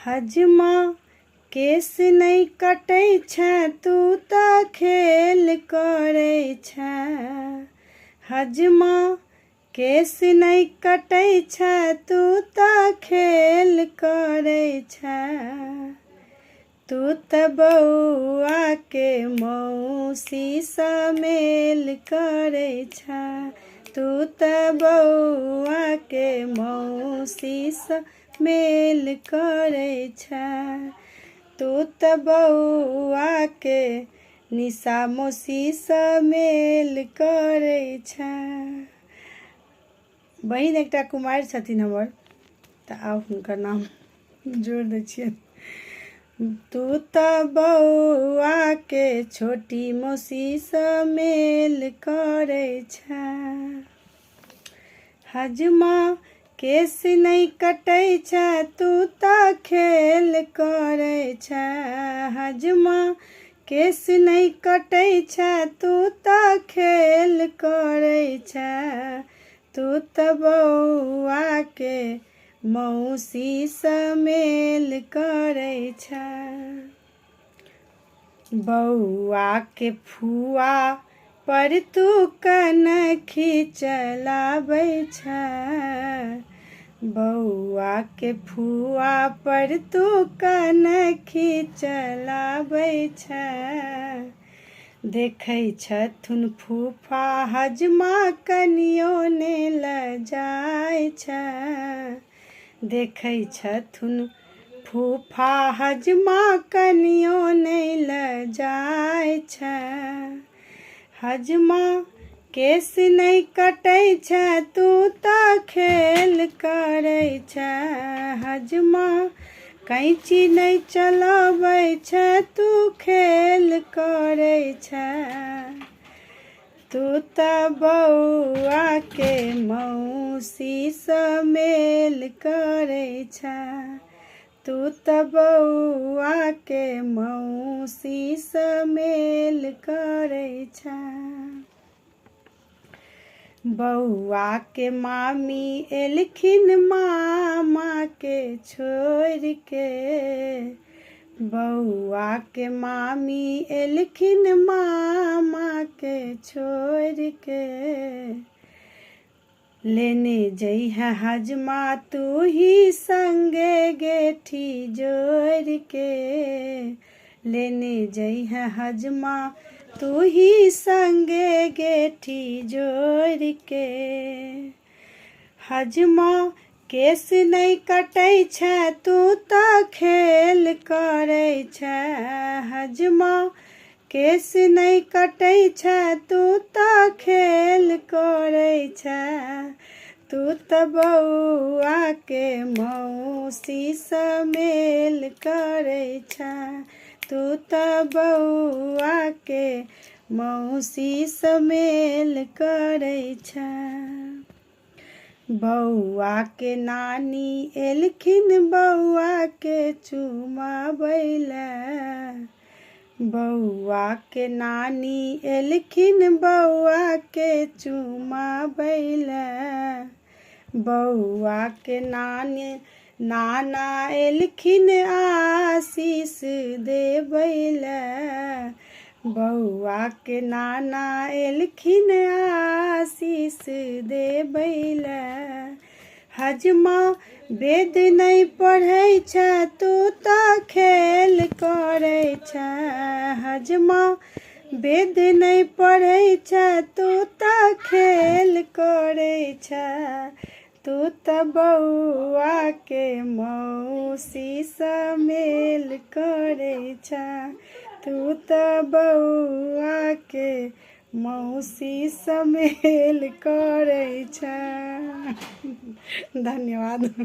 हजमा case नहीं कटै छै तू तऽ खेल करै छै। हजमा केस नहीं कटै छै तू तऽ खेल करै छै। तू तऽ बौआ के मौसी सँ मेल करै छै। तू तऽ बौआ के मौसी सँ मेल करै छै। तू तऽ बौआ के निशा मौसी सँ मेल करै छै। बहिन एकटा कुमारि छथिन हमर, तऽ आउ हुनकर नाम जोड़ि दै छियनि। तू तऽ बौआ के छोटी मौसी सँ मेल करै छै। हजमा केस नहीं कटै छै तू तऽ खेल करै छै। हजमा केस नहीं कटै छै तू तऽ खेल करै छै। तू तऽ बौआ के मौसी सँ मेल करै छै। बौआ के फुआ पर तू कनखी चलाबै छै। बौआ के फुआ पर तू कनखी चलाबै छै। देखै छथुन फूफा हजमा कनियो ने लजाइ छै। देखै छथुन फूफा हजमा कनियो ने लजाइ छै। हजमा केस नहीं कटै छै तू तऽ खेल करै छै। हजमा कैंची नहीं चलाबै छै तू खेल करै छै। तू तऽ बौआ के मौसी सँ मेल करै छै। तू तऽ बौआ के मौसी सँ मेल करै छै। बौआ के मामी एलखिन मामा के छोड़ि के। बौआ के मामी एलखिन मामा के छोड़ि के। लेने जइहे हजमा तू ही संगे गेठी जोड़ि के। लेने जइहे हजमा तू ही संगे गेठी जोड़ि के। हजमा केस नहीं कटै छै तू तऽ खेल करै छै। हजमा केस नहीं कटै छै तू तऽ खेल करै छै। तू तऽ बौआ के मौसी सँ मेल करै छै। तू तऽ बौआ के मौसी सँ मेल करै छै। बौआ के नानी एलखिन बौआ के चुमाबै ले। बौआ के नानी एलखिन बौआ के चुमाबै ले। बौआ के नाना एलखिन आशीष देबै ले। बौआ के नाना एलखिन आशीष देबै ले। हजमा वेद नहीं पढ़ै छै तू तऽ खेल करै छै। हजमा वेद नहीं पढ़ै छै तू तऽ खेल करै छै। तू तऽ बौआ के मौसी सँ मेल करै छै। तू तऽ बौआ के मौसी सँ मेल करै छै। धन्यवाद।